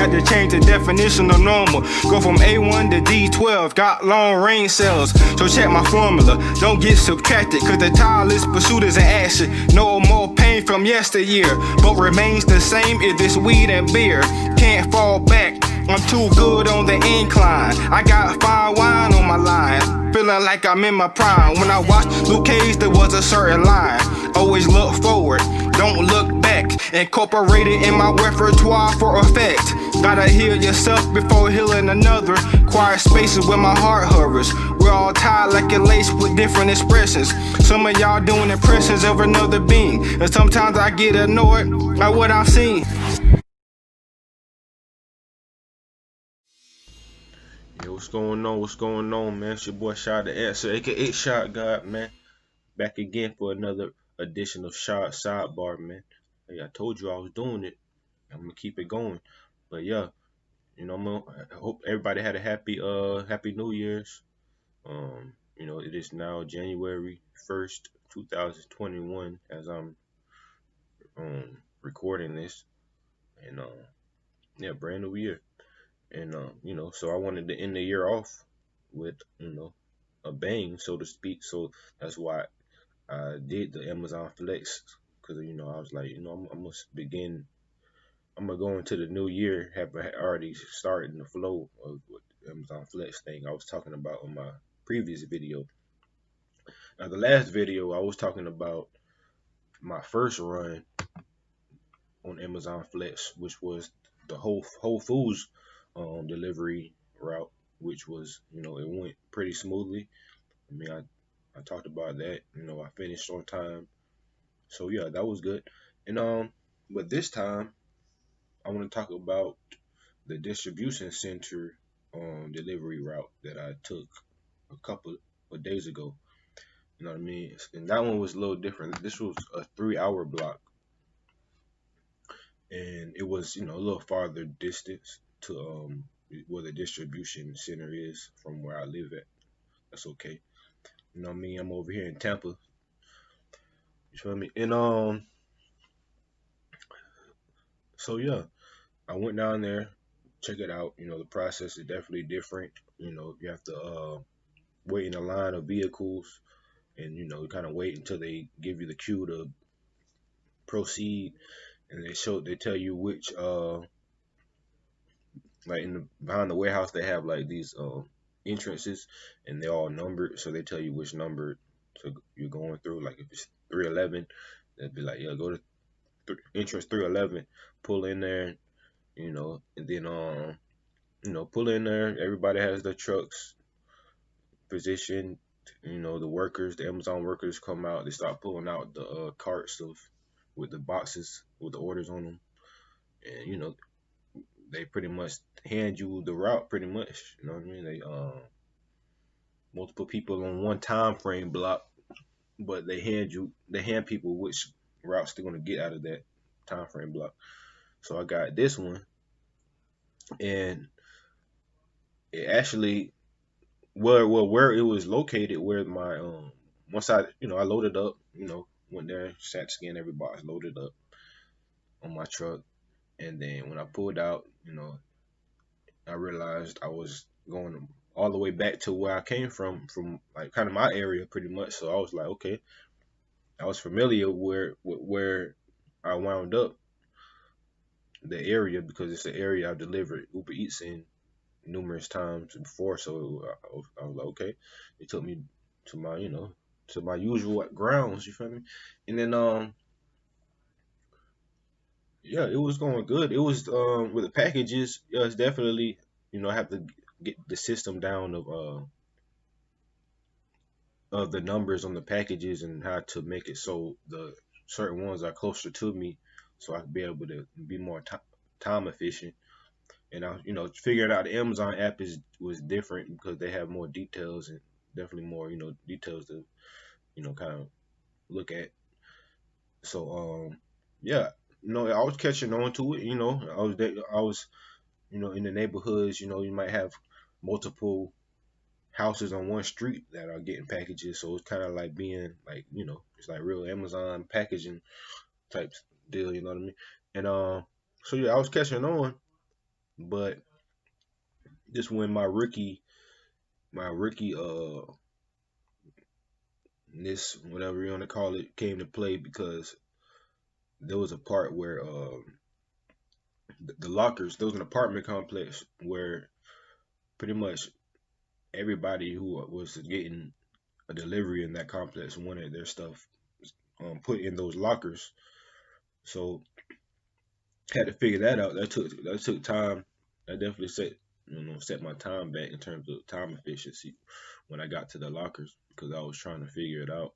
Had to change the definition of normal. Go from A1 to D12, got long range cells. So check my formula, don't get subtracted, cause the tireless pursuit is an action. No more pain from yesteryear, but remains the same is this weed and beer. Can't fall back, I'm too good on the incline. I got fine wine on my line, feeling like I'm in my prime. When I watched Luke Cage, there was a certain line. Always look forward, don't look back. Incorporate it in my repertoire for effect. Gotta heal yourself before healing another. Quiet spaces where my heart hovers. We're all tied like a lace with different expressions. Some of y'all doing impressions of another being, and sometimes I get annoyed by what I'm seeing. Yo, what's going on? What's going on, man? It's your boy Schaads the Answer, aka Shot God, man. Back again for another edition of Schaads Sidebar, man. Hey, I told you I was doing it. I'm gonna keep it going. But yeah, I hope everybody had a happy New Year's. It is now January 1st, 2021, as I'm recording this, and yeah, brand new year. And so I wanted to end the year off with a bang, so to speak. So that's why I did the Amazon Flex, because I was like, I'm gonna go into the new year have already started the flow of what the Amazon Flex thing I was talking about on my previous video. Now the last video I was talking about my first run on Amazon Flex, which was the Whole Foods delivery route, which was it went pretty smoothly. I mean, I talked about that. I finished on time, so yeah, that was good. And but this time I want to talk about the distribution center delivery route that I took a couple of days ago. You know what I mean? And that one was a little different. This was a 3-hour block, and it was a little farther distance to where the distribution center is from where I live at. That's okay. You know what I mean? I'm over here in Tampa. You feel me? And so yeah, I went down there, check it out. The process is definitely different. You have to wait in a line of vehicles, and kind of wait until they give you the cue to proceed, and they tell you which like behind the warehouse they have like these entrances, and they're all numbered, so they tell you which number you're going through. Like if it's 311, they'd be like, yeah, go to entrance 311, pull in there, and then pull in there. Everybody has their trucks positioned. The Amazon workers come out. They start pulling out the carts with the boxes with the orders on them, and they pretty much hand you the route. Pretty much, you know what I mean? They multiple people on one time frame block, but they hand people which routes they're gonna get out of that time frame block. So I got this one, and it actually where it was located, where my once I loaded up, went there, sat, scanned every box, loaded up on my truck, and then when I pulled out, I realized I was going all the way back to where I came from like kind of my area pretty much. So I was like, okay, I was familiar with where I wound up, the area, because it's the area I've delivered Uber Eats in numerous times before. So I was like, okay. It took me to my to my usual grounds. You feel me? And then yeah, it was going good. It was with the packages. Yeah, it's definitely I have to get the system down of the numbers on the packages and how to make it so the certain ones are closer to me, so I can be able to be more time efficient. And I, figuring out the Amazon app was different because they have more details, and definitely more details to kind of look at. So yeah, I was catching on to it. I was in the neighborhoods. You might have multiple houses on one street that are getting packages, so it's kind of like being like it's like real Amazon packaging type deal. You know what I mean? And so yeah, I was catching on. But this when my rookie this whatever you want to call it came to play, because there was a part where the lockers, there was an apartment complex where pretty much everybody who was getting a delivery in that complex wanted their stuff put in those lockers. So had to figure that out. That took time. That definitely set my time back in terms of time efficiency when I got to the lockers, because I was trying to figure it out.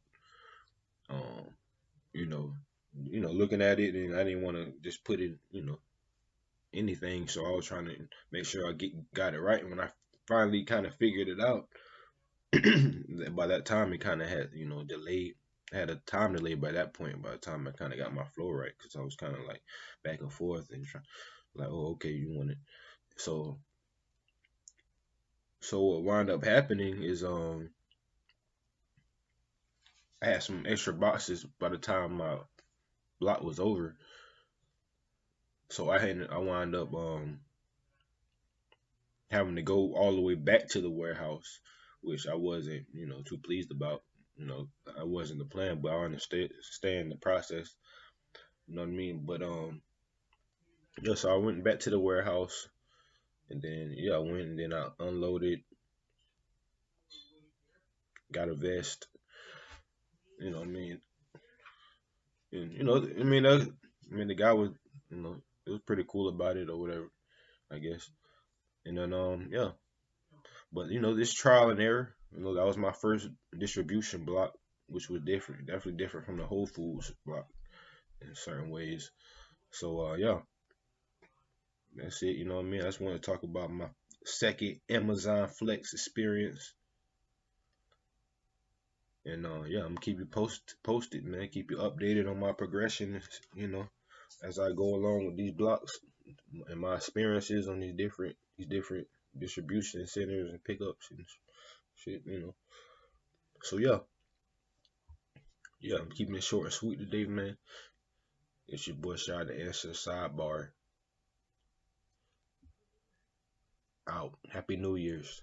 Um, you know, looking at it, and I didn't want to just put in anything, so I was trying to make sure I got it right. And when I finally kind of figured it out, by that time it kind of had delayed. I had a time delay by that point. By the time I kind of got my flow right, because I was kind of like back and forth and trying, like, oh, okay, you want it. So what wound up happening is I had some extra boxes by the time my block was over. So I wound up having to go all the way back to the warehouse, which I wasn't too pleased about. I wasn't the plan, but I understand the process. You know what I mean? But yeah, so I went back to the warehouse, and then I went and then I unloaded, got a vest. You know what I mean? And the guy was, it was pretty cool about it or whatever, I guess. And then but this trial and error, that was my first distribution block, which was different, definitely different from the Whole Foods block in certain ways. So yeah, that's it. You know what I mean? I just want to talk about my second Amazon Flex experience. And yeah, I'm gonna keep you posted, man. Keep you updated on my progression, as I go along with these blocks and my experiences on these different distribution centers and pickups and shit. So yeah, I'm keeping it short and sweet today, man. It's your boy Schaads the Answer Sidebar out. Happy New Year's.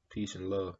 Peace and love.